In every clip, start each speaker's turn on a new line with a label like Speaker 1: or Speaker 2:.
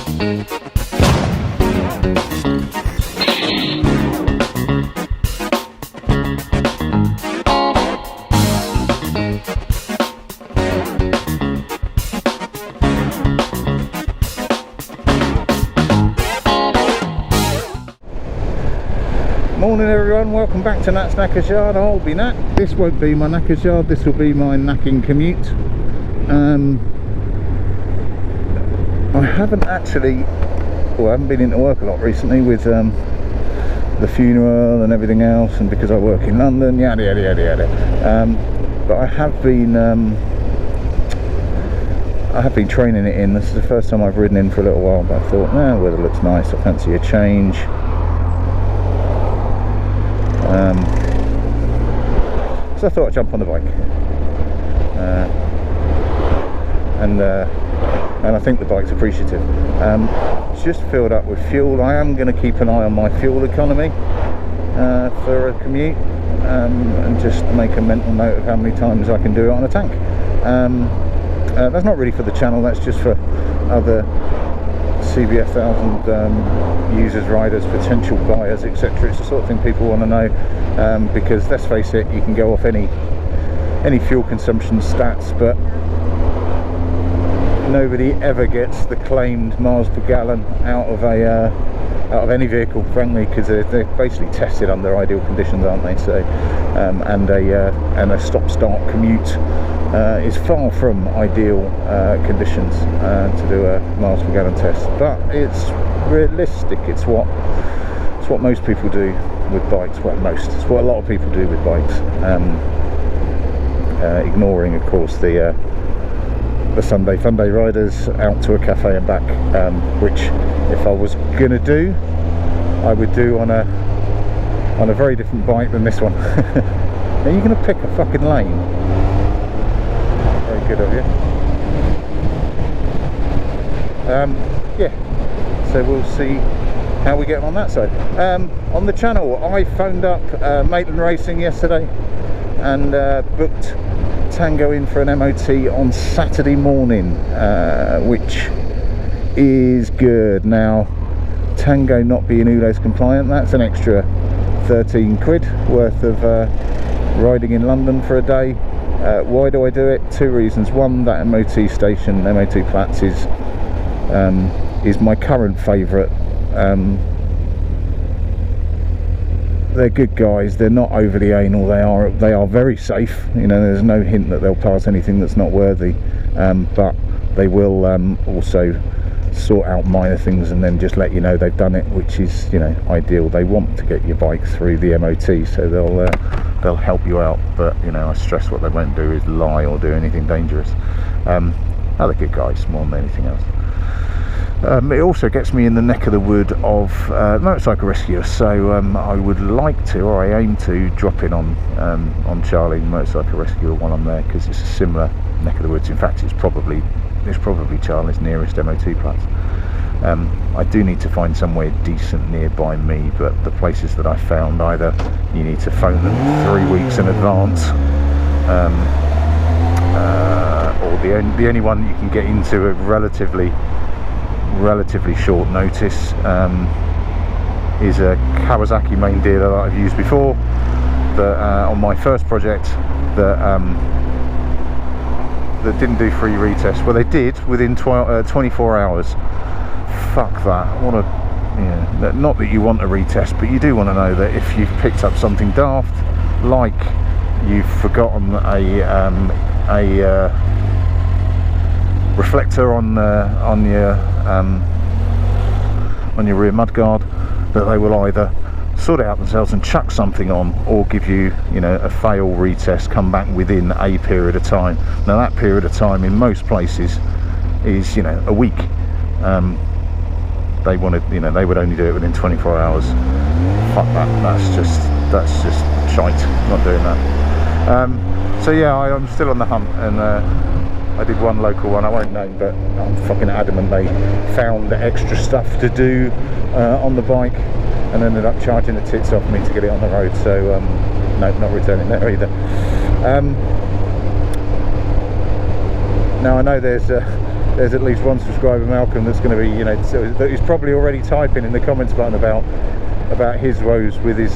Speaker 1: Morning everyone, welcome back to Nat's Knackers Yard. I'll be Nat. This won't be my Knackers Yard, this will be my knacking commute. I haven't been into work a lot recently with the funeral and everything else, and because I work in London, yada yada yada yada. But I have been training it in. This is the first time I've ridden in for a little while, but I thought, nah, weather looks nice, I fancy a change. So I thought I'd jump on the bike, and I think the bike's appreciative. It's just filled up with fuel. I am going to keep an eye on my fuel economy for a commute, and just make a mental note of how many times I can do it on a tank. That's not really for the channel, that's just for other CBF 1000 users, riders, potential buyers, etc. It's the sort of thing people want to know, because let's face it, you can go off any fuel consumption stats, but nobody ever gets the claimed miles per gallon out of any vehicle, frankly, because they're basically tested under ideal conditions, aren't they? So and a stop-start commute is far from ideal conditions to do a miles per gallon test, but it's realistic. It's what most people do with bikes. It's what a lot of people do with bikes, ignoring, of course, the Sunday fun day riders out to a cafe and back, which if I was gonna do, I would do on a very different bike than this one. Are you gonna pick a fucking lane? Very good of you. Yeah, so we'll see how we get on that side. On the channel, I phoned up Maitland Racing yesterday and booked Tango in for an MOT on Saturday morning, which is good. Now, Tango not being ULEZ compliant, that's an extra 13 quid worth of riding in London for a day. Why do I do it? Two reasons. One, that MOT station, MOT Platts, is my current favourite. They're good guys, they're not overly anal, they are very safe, you know, there's no hint that they'll pass anything that's not worthy, but they will also sort out minor things and then just let you know they've done it, which is, you know, ideal. They want to get your bike through the MOT, so they'll help you out, but, you know, I stress what they won't do is lie or do anything dangerous. They're good guys more than anything else. It also gets me in the neck of the wood of motorcycle rescue, so I would like to, or I aim to, drop in on Charlie Motorcycle Rescue while I'm there, because it's a similar neck of the woods. In fact, it's probably Charlie's nearest MOT Platts. I do need to find somewhere decent nearby me, but the places that I found, either you need to phone them 3 weeks in advance, or the only one you can get into at relatively short notice is a Kawasaki main dealer that I've used before, that on my first project, that didn't do free retest. Well, they did within 24 hours. Fuck that. What a, yeah, not that you want a retest, but you do want to know that if you've picked up something daft, like you've forgotten a reflector on your rear mudguard, that they will either sort it out themselves and chuck something on, or give you, you know, a fail retest, come back within a period of time. Now that period of time in most places is, you know, a week. They wanted, you know, they would only do it within 24 hours. Fuck that. That's just shite. Not doing that. So yeah, I'm still on the hunt, and I did one local one, I won't name, but I'm fucking adamant they found extra stuff to do on the bike and ended up charging the tits off me to get it on the road. So no, not returning there either. Now I know there's there's at least one subscriber, Malcolm, that's going to be, you know, that is probably already typing in the comments button about his woes with his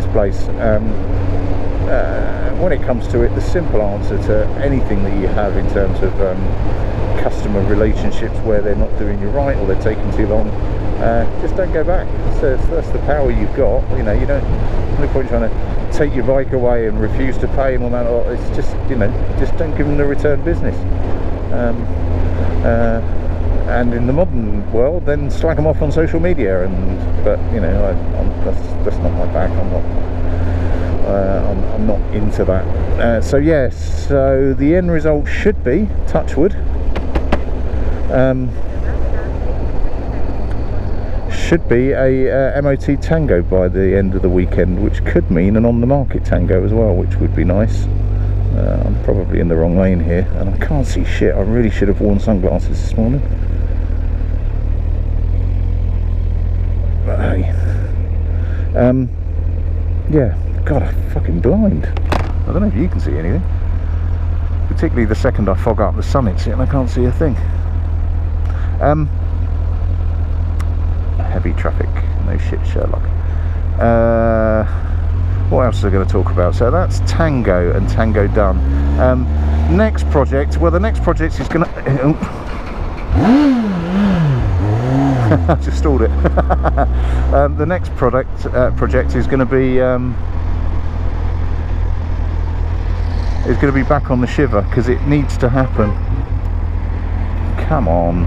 Speaker 1: place. When it comes to it, the simple answer to anything that you have in terms of customer relationships where they're not doing you right or they're taking too long, just don't go back. That's the power you've got. You know, you don't. No point trying to take your bike away and refuse to pay them. It's just, you know, just don't give them the return business. And in the modern world, then slag them off on social media. But you know, that's not my bag. I'm not into that. So yes, so the end result should be, touch wood, should be a MOT Tango by the end of the weekend, which could mean an on the market Tango as well, which would be nice. I'm probably in the wrong lane here and I can't see shit. I really should have worn sunglasses this morning, but hey, yeah, God, I'm fucking blind. I don't know if you can see anything, particularly the second I fog up the sun hits it and I can't see a thing. Heavy traffic, no shit, Sherlock. What else are I going to talk about? So that's Tango and Tango done. Next project, well, the next project is going to... I just stalled it. The next project is going to be back on the shiver, because it needs to happen. Come on.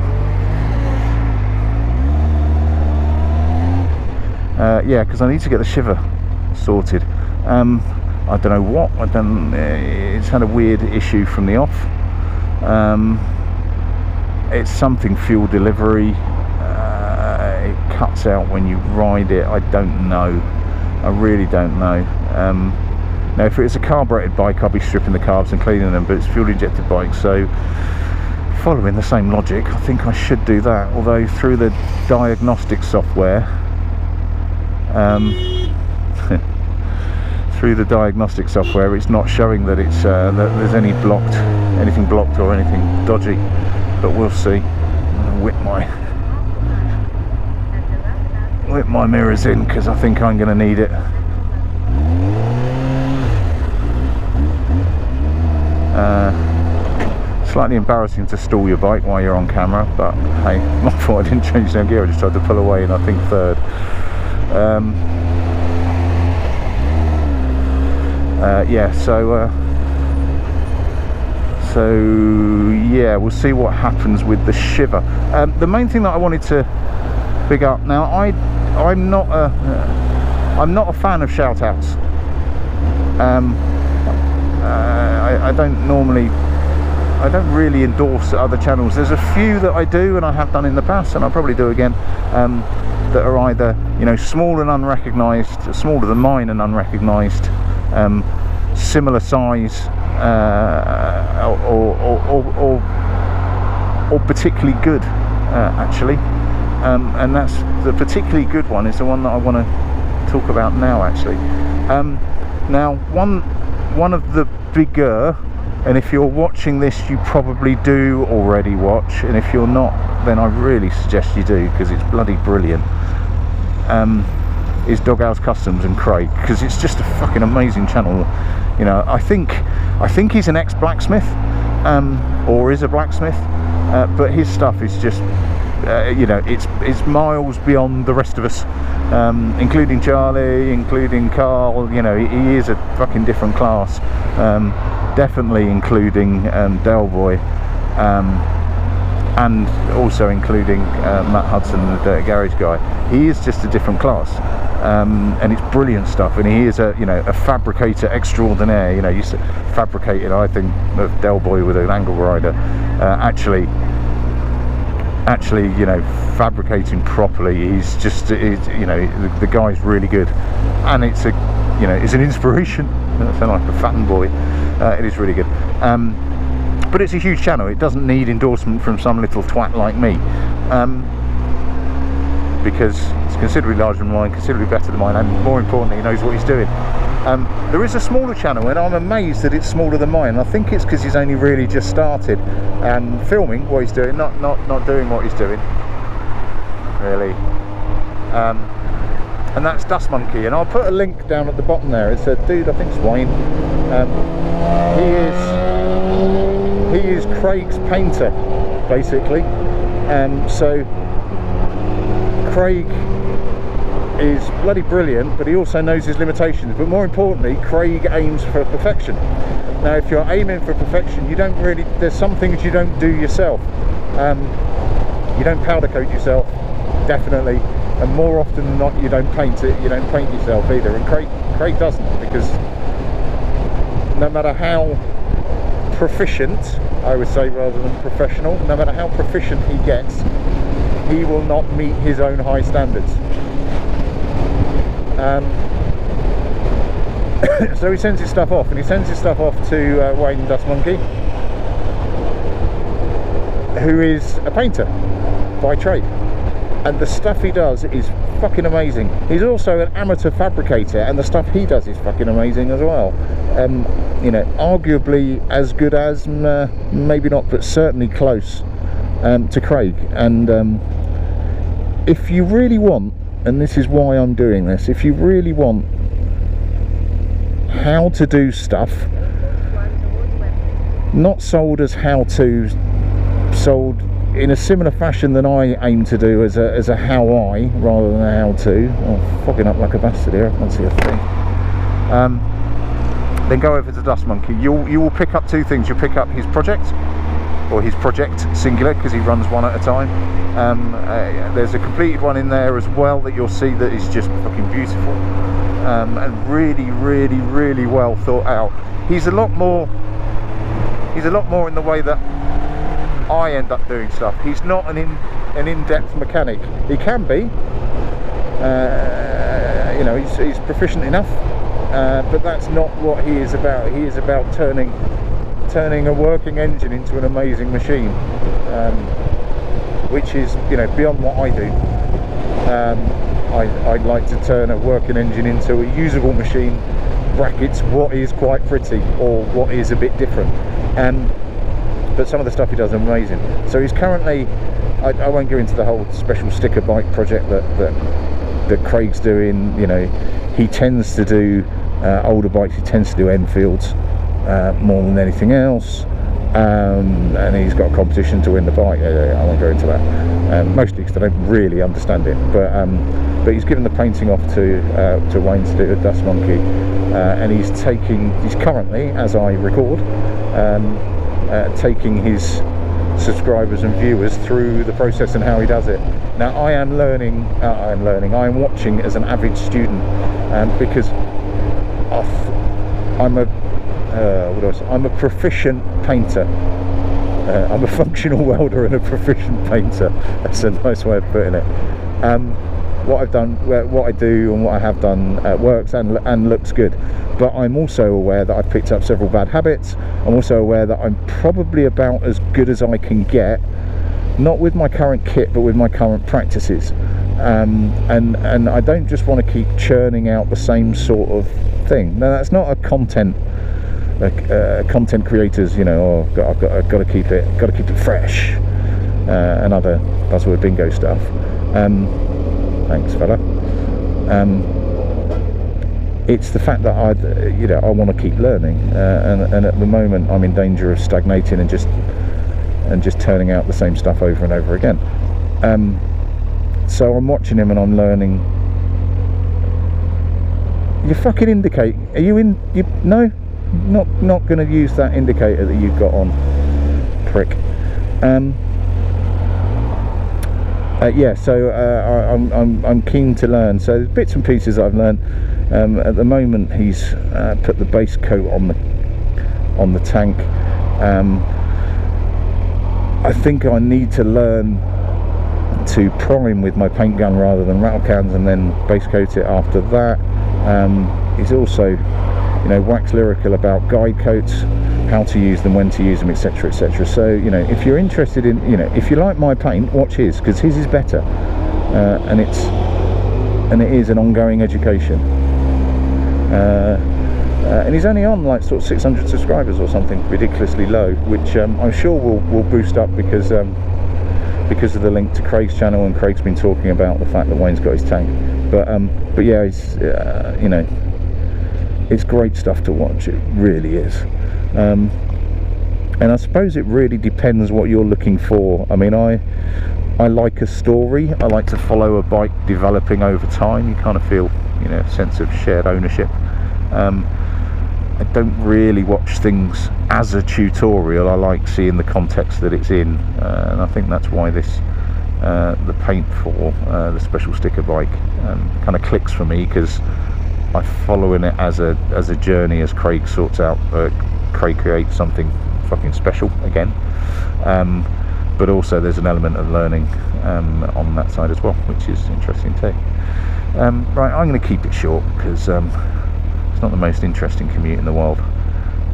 Speaker 1: Yeah, because I need to get the shiver sorted. I don't know what. It's had a weird issue from the off. It's something fuel delivery. It cuts out when you ride it. I don't know. I really don't know. Now, if it was a carbureted bike, I'll be stripping the carbs and cleaning them, but it's fuel injected bike, so following the same logic, I think I should do that. Although through the diagnostic software, it's not showing that it's that there's anything blocked or anything dodgy, but we'll see. I'll whip my mirrors in because I think I'm going to need it. Slightly embarrassing to stall your bike while you're on camera, but hey, my fault. I didn't change down gear. I just tried to pull away, and I think third. Yeah, so yeah, we'll see what happens with the shiver. The main thing that I wanted to big up, now I'm not a fan of shout outs. I don't really endorse other channels. There's a few that I do, and I have done in the past, and I'll probably do again, that are either, you know, small and unrecognised, smaller than mine and unrecognised, similar size, or particularly good, actually. And that's the particularly good one is the one that I want to talk about now, actually. Now, one of the bigger, and if you're watching this, you probably do already watch, and if you're not, then I really suggest you do, because it's bloody brilliant, is Doghouse Customs and Craig, because it's just a fucking amazing channel. You know, I think he's an ex-blacksmith, or is a blacksmith, but his stuff is just, you know, it's miles beyond the rest of us, including Charlie, including Carl. You know, he is a fucking different class. Definitely including Del Boy, and also including Matt Hudson, the Dirty Garage guy. He is just a different class, and it's brilliant stuff. And he is a fabricator extraordinaire. You know, used to fabricating, I think, of Del Boy with an angle grinder. Actually, you know, fabricating properly. He's just, you know, the guy's really good, and it's an inspiration. I sound like a fattened boy. It is really good, but it's a huge channel. It doesn't need endorsement from some little twat like me, because it's considerably larger than mine, considerably better than mine, and more importantly, he knows what he's doing. There is a smaller channel, and I'm amazed that it's smaller than mine. I think it's because he's only really just started filming what he's doing, not doing what he's doing, really. And that's Dust Monkey, and I'll put a link down at the bottom there. It's a dude, I think it's Wayne. He is Craig's painter, basically. So Craig is bloody brilliant, but he also knows his limitations. But more importantly, Craig aims for perfection. Now, if you're aiming for perfection, you don't really, there's some things you don't do yourself. You don't powder coat yourself, definitely, and more often than not, you don't paint it. You don't paint yourself either. And Craig doesn't, because no matter how proficient, I would say rather than professional, no matter how proficient he gets, he will not meet his own high standards. So he sends his stuff off, and he sends his stuff off to Wayne Dust Monkey, who is a painter by trade, and the stuff he does is fucking amazing. He's also an amateur fabricator, and the stuff he does is fucking amazing as well. You know, arguably as good as, maybe not, but certainly close to Craig. And if you really want, and this is why I'm doing this, if you really want how to do stuff, not sold as how-to, sold in a similar fashion than I aim to do as a how-I rather than a how-to. Oh, fogging up like a bastard here, I can't see a thing. Then go over to Dust Monkey. You will pick up two things. You'll pick up his project, or his project singular, because he runs one at a time. There's a completed one in there as well that you'll see that is just fucking beautiful, and really well thought out. He's a lot more in the way that I end up doing stuff. He's not an in-depth mechanic. He can be, you know, he's proficient enough, but that's not what he is about. He is about turning a working engine into an amazing machine, which is, you know, beyond what I do. I'd like to turn a working engine into a usable machine, brackets what is quite pretty, or what is a bit different. But some of the stuff he does is amazing. So he's currently, I won't go into the whole special sticker bike project that Craig's doing. You know, he tends to do older bikes, he tends to do Enfields more than anything else, and he's got a competition to win the bike. I won't go into that, mostly because I don't really understand it, but he's given the painting off to Wayne to do at Dust Monkey, and he's currently, as I record, taking his subscribers and viewers through the process and how he does it. Now I am watching as an avid student, because I'm a proficient painter. I'm a functional welder and a proficient painter. That's a nice way of putting it. What I've done, what I do and what I have done works and looks good, but I'm also aware that I've picked up several bad habits. I'm also aware that I'm probably about as good as I can get, not with my current kit but with my current practices, and I don't just want to keep churning out the same sort of thing. Now that's not a content creators, you know, I've got to keep it fresh, and other buzzword bingo stuff. Thanks, fella. It's the fact that I want to keep learning, and at the moment I'm in danger of stagnating and just turning out the same stuff over and over again. So I'm watching him and I'm learning. You fucking indicate. Are you in? No, not going to use that indicator that you've got on, prick. Yeah, so I'm keen to learn. So there's bits and pieces I've learned. At the moment, he's put the base coat on the tank. I think I need to learn to prime with my paint gun rather than rattle cans, and then base coat it after that. He's also, you know, wax lyrical about guide coats, how to use them, when to use them, etc, etc. So, you know, if you're interested in, you know, if you like my paint, watch his, because his is better, and it is an ongoing education. and he's only on like sort of 600 subscribers or something ridiculously low, which I'm sure will boost up because of the link to Craig's channel, and Craig's been talking about the fact that Wayne's got his tank. But yeah, it's you know, it's great stuff to watch. It really is. And I suppose it really depends what you're looking for. I mean, I like a story. I like to follow a bike developing over time. You kind of feel, you know, a sense of shared ownership. I don't really watch things as a tutorial. I like seeing the context that it's in, and I think that's why this the paint for the special sticker bike kind of clicks for me, because I'm following it as a journey as Craig sorts out. Craig creates something fucking special again, but also there's an element of learning on that side as well, which is interesting too. Right, I'm going to keep it short because it's not the most interesting commute in the world.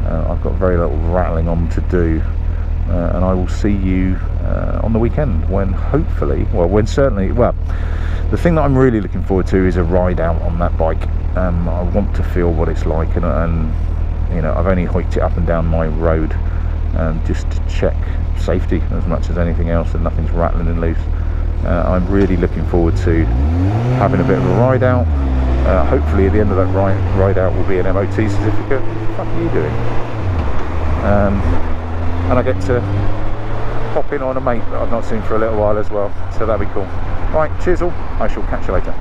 Speaker 1: I've got very little rattling on to do, and I will see you on the weekend, when hopefully, well, the thing that I'm really looking forward to is a ride out on that bike. I want to feel what it's like, and you know, I've only hiked it up and down my road just to check safety as much as anything else, and nothing's rattling and loose. I'm really looking forward to having a bit of a ride out. Hopefully at the end of that ride out will be an MOT certificate. What the fuck are you doing? And I get to pop in on a mate that I've not seen for a little while as well, so that'll be cool. Right, cheers all, I shall catch you later.